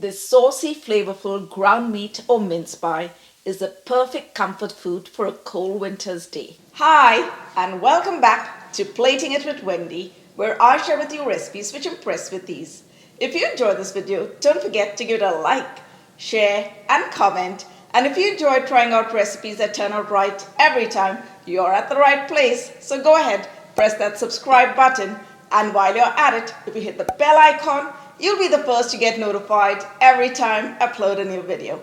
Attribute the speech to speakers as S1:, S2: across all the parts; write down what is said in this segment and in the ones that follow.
S1: This saucy, flavorful ground meat or mince pie is the perfect comfort food for a cold winter's day. Hi, and welcome back to Plating It with Wendy, where I share with you recipes which impress with ease. If you enjoyed this video, don't forget to give it a like, share, and comment. And if you enjoy trying out recipes that turn out right every time, you're at the right place. So go ahead, press that subscribe button, and while you're at it, if you hit the bell icon, you'll be the first to get notified every time I upload a new video.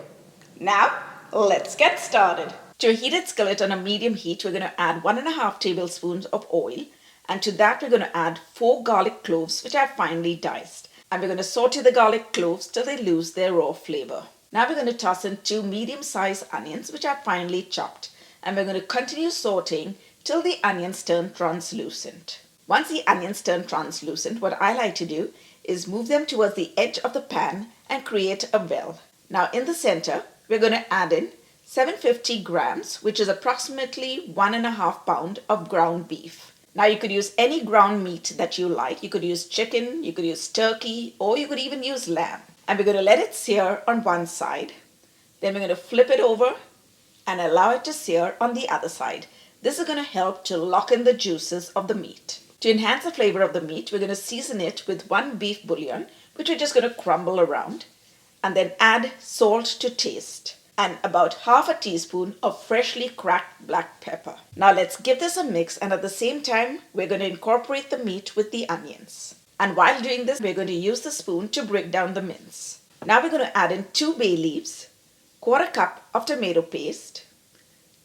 S1: Now, let's get started. To a heated skillet on a medium heat, we're going to add 1.5 tablespoons of oil, and to that we're going to add 4 garlic cloves which I've finely diced. And we're going to saute the garlic cloves till they lose their raw flavor. Now we're going to toss in 2 medium-sized onions which I've finely chopped, and we're going to continue sauteing till the onions turn translucent. Once the onions turn translucent, what I like to do is move them towards the edge of the pan and create a well. Now in the center, we're going to add in 750 grams, which is approximately 1.5 pounds of ground beef. Now you could use any ground meat that you like. You could use chicken, you could use turkey, or you could even use lamb. And we're going to let it sear on one side. Then we're going to flip it over and allow it to sear on the other side. This is going to help to lock in the juices of the meat. To enhance the flavor of the meat, we're going to season it with 1 beef bouillon, which we're just going to crumble around, and then add salt to taste and about half a teaspoon of freshly cracked black pepper. Now let's give this a mix, and at the same time, we're going to incorporate the meat with the onions. And while doing this, we're going to use the spoon to break down the mince. Now we're going to add in 2 bay leaves, 1/4 cup of tomato paste,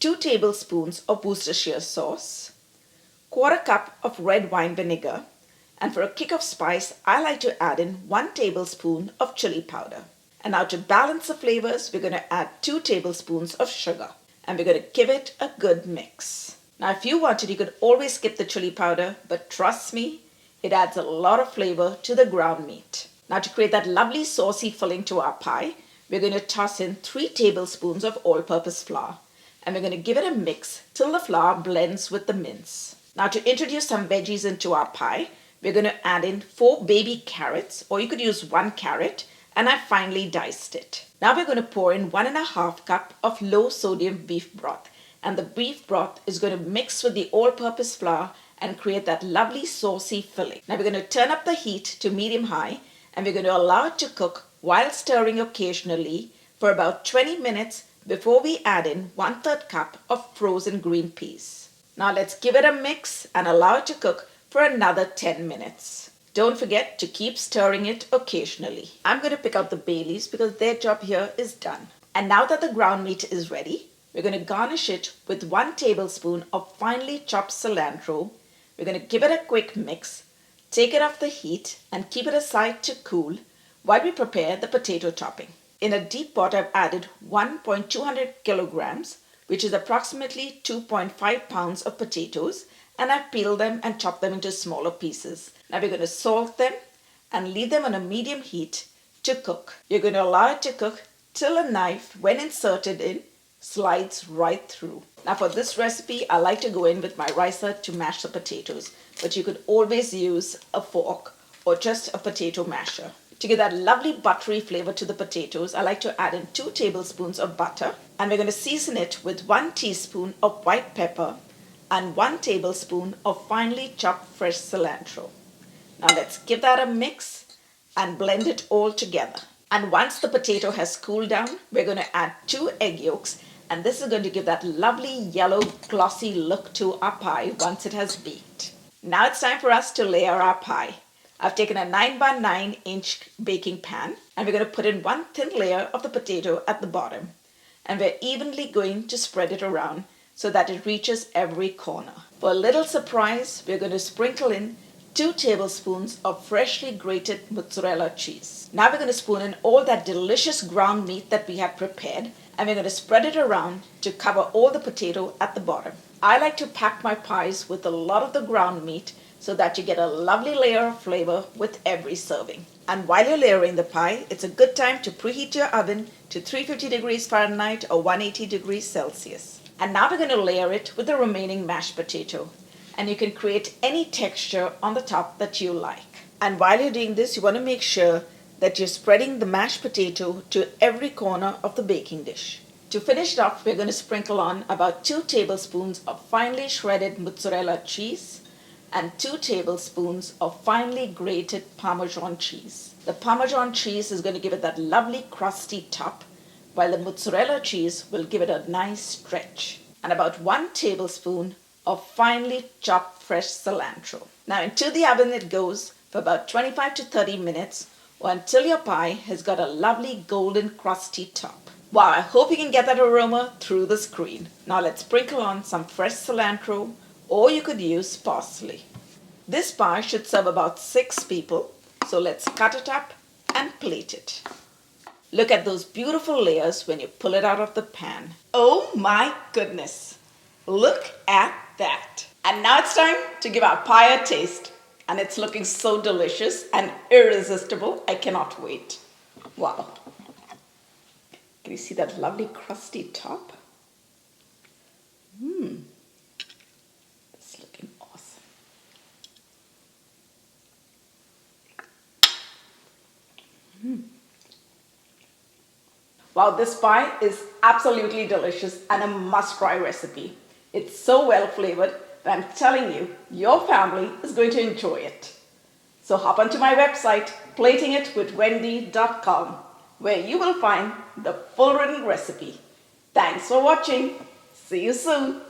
S1: 2 tablespoons of Worcestershire sauce, 1/4 cup of red wine vinegar, and for a kick of spice, I like to add in 1 tablespoon of chili powder. And now to balance the flavors, we're going to add 2 tablespoons of sugar, and we're going to give it a good mix. Now if you wanted, you could always skip the chili powder, but trust me, it adds a lot of flavor to the ground meat. Now to create that lovely saucy filling to our pie, we're going to toss in 3 tablespoons of all-purpose flour, and we're going to give it a mix till the flour blends with the mince. Now to introduce some veggies into our pie, we're going to add in 4 baby carrots, or you could use 1 carrot, and I've finely diced it. Now we're going to pour in 1.5 cup of low sodium beef broth, and the beef broth is going to mix with the all-purpose flour and create that lovely saucy filling. Now we're going to turn up the heat to medium-high, and we're going to allow it to cook while stirring occasionally for about 20 minutes before we add in 1/3 cup of frozen green peas. Now let's give it a mix and allow it to cook for another 10 minutes. Don't forget to keep stirring it occasionally. I'm going to pick out the bay leaves because their job here is done. And now that the ground meat is ready, we're going to garnish it with 1 tablespoon of finely chopped cilantro. We're going to give it a quick mix, take it off the heat, and keep it aside to cool while we prepare the potato topping. In a deep pot, I've added 1.200 kilograms, which is approximately 2.5 pounds of potatoes, and I've peeled them and chopped them into smaller pieces. Now we're going to salt them and leave them on a medium heat to cook. You're going to allow it to cook till a knife, when inserted in, slides right through. Now for this recipe, I like to go in with my ricer to mash the potatoes, but you could always use a fork or just a potato masher. To give that lovely buttery flavor to the potatoes, I like to add in 2 tablespoons of butter, and we're going to season it with 1 teaspoon of white pepper and 1 tablespoon of finely chopped fresh cilantro. Now let's give that a mix and blend it all together. And once the potato has cooled down, we're going to add 2 egg yolks, and this is going to give that lovely yellow glossy look to our pie once it has baked. Now it's time for us to layer our pie. I've taken a 9 by 9 inch baking pan, and we're going to put in 1 thin layer of the potato at the bottom, and we're evenly going to spread it around so that it reaches every corner. For a little surprise, we're going to sprinkle in 2 tablespoons of freshly grated mozzarella cheese. Now we're going to spoon in all that delicious ground meat that we have prepared, and we're going to spread it around to cover all the potato at the bottom. I like to pack my pies with a lot of the ground meat so that you get a lovely layer of flavor with every serving. And while you're layering the pie, it's a good time to preheat your oven to 350 degrees Fahrenheit or 180 degrees Celsius. And now we're going to layer it with the remaining mashed potato. And you can create any texture on the top that you like. And while you're doing this, you want to make sure that you're spreading the mashed potato to every corner of the baking dish. To finish it off, we're going to sprinkle on about 2 tablespoons of finely shredded mozzarella cheese and 2 tablespoons of finely grated Parmesan cheese. The Parmesan cheese is going to give it that lovely crusty top, while the mozzarella cheese will give it a nice stretch. And about 1 tablespoon of finely chopped fresh cilantro. Now into the oven it goes for about 25 to 30 minutes or until your pie has got a lovely golden crusty top. Wow, I hope you can get that aroma through the screen. Now let's sprinkle on some fresh cilantro, or you could use parsley. This pie should serve about 6 people, so let's cut it up and plate it. Look at those beautiful layers when you pull it out of the pan. Oh my goodness! Look at that! And now it's time to give our pie a taste. And it's looking so delicious and irresistible. I cannot wait. Wow! Can you see that lovely crusty top? It's looking awesome. Wow, this pie is absolutely delicious and a must-try recipe. It's so well flavored that I'm telling you, your family is going to enjoy it. So hop onto my website, platingitwithwendy.com, where you will find the full written recipe. Thanks for watching. See you soon.